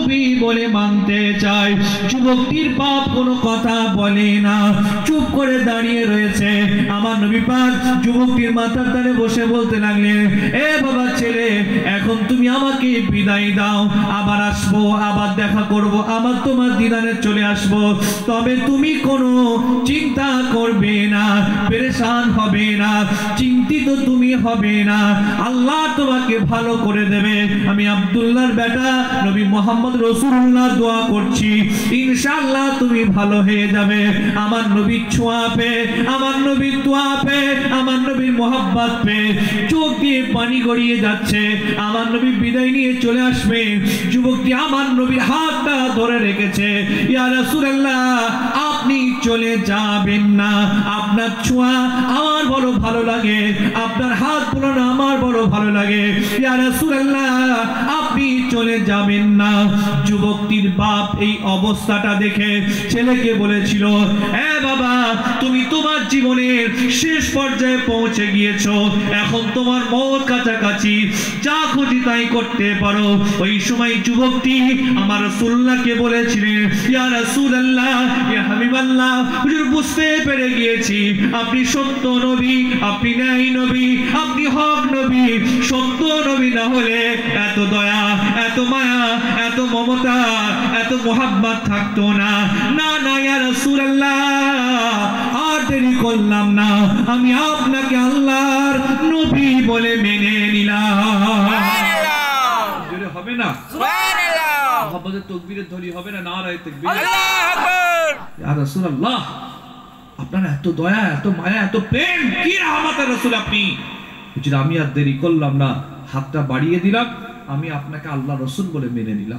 নবী বলে মানতে চায়। যুবকটির বাপ কোনো কথা বলে না, চুপ করে দাঁড়িয়ে রয়েছে। আমার নবী পাক যুবকটির মাথার তালে বসে বলতে লাগলেন, এ বাবা ছেলে, এখন তুমি আমাকে বিদায় দাও, আবার আসবো, আবার দেখা করব, আবার তোমার দিদারে চলে আসবো। তবে তুমি কোনো চিন্তা করবে না, পেরেশান হবে না, চিন্তিত তুমি হবে না, আল্লাহ তোমাকে ভালো করে দেবে। আমি আব্দুল্লাহর বেটা নবী মোহাম্মদ রাসূলুল্লাহ দোয়া করছি, ইনশাআল্লাহ তুমি ভালো হয়ে যাবে। আমার নবীর ছোঁয়া পেয়ে, আমার নবীর দোয়া পেয়ে, আমার নবীর মোহাব্বত পেয়ে চোখ দিয়ে পানি গড়িয়ে যাচ্ছে। আমার নবী বিদায় নিয়ে চলে আসবে, যুবকটি আমার নবীর হাতটা ধরে রেখেছে। ইয়া রাসূলুল্লাহ, আপনি চলে যাবেন না, আপনার ছোঁয়া আমার বড় ভালো লাগে, আপনার হাত বুলানো আমার বড় ভালো লাগে। ইয়া রাসূলুল্লাহ, আপনি চলে যাবেন না। যুবকটির বাপ এই অবস্থাটা দেখে ছেলেকে বলেছিল, এ বাবা, তুমি তোমার জীবনের শেষ পর্যায়ে পৌঁছে গিয়েছো, এখন তোমার মওত কাছাকাছি, যা খুশি তাই করতে পারো। ওই সময় যুবকটি আমার রাসূলুল্লাহকে বলেছিলেন, ইয়া রাসূলুল্লাহ, ইয়া হাবিবাল্লাহ, হুজুর বুঝতে পেরে গিয়েছি আপনি সত্য নবী, আপনি ন্যায় নবী, আপনি হক নবী। সত্য নবী না হলে এত দয়া, এত মায়া, এত মমতা, এত মোহাব্বত থাকতো না। না না ইয়া রাসূলুল্লাহ, আর দেরি করলাম না, আমি আপনাকে আল্লাহর নবী বলে মেনে নিলাম। জোরে হবে না সুবহানাল্লাহ, মোহাম্মদের তাকবীরের ধ্বনি হবে না, নারায়ে তাকবীর, আল্লাহু আকবার। ইয়া রাসূলুল্লাহ, আপনার এত দয়া, এত মায়া, এত প্রেম, কি রহমতের রাসূল আপনি। আমি আর দেরি করলাম না, হাতটা বাড়িয়ে দিলাম, আমি আপনাকে আল্লাহর রাসূল বলে মেনে নিলাম।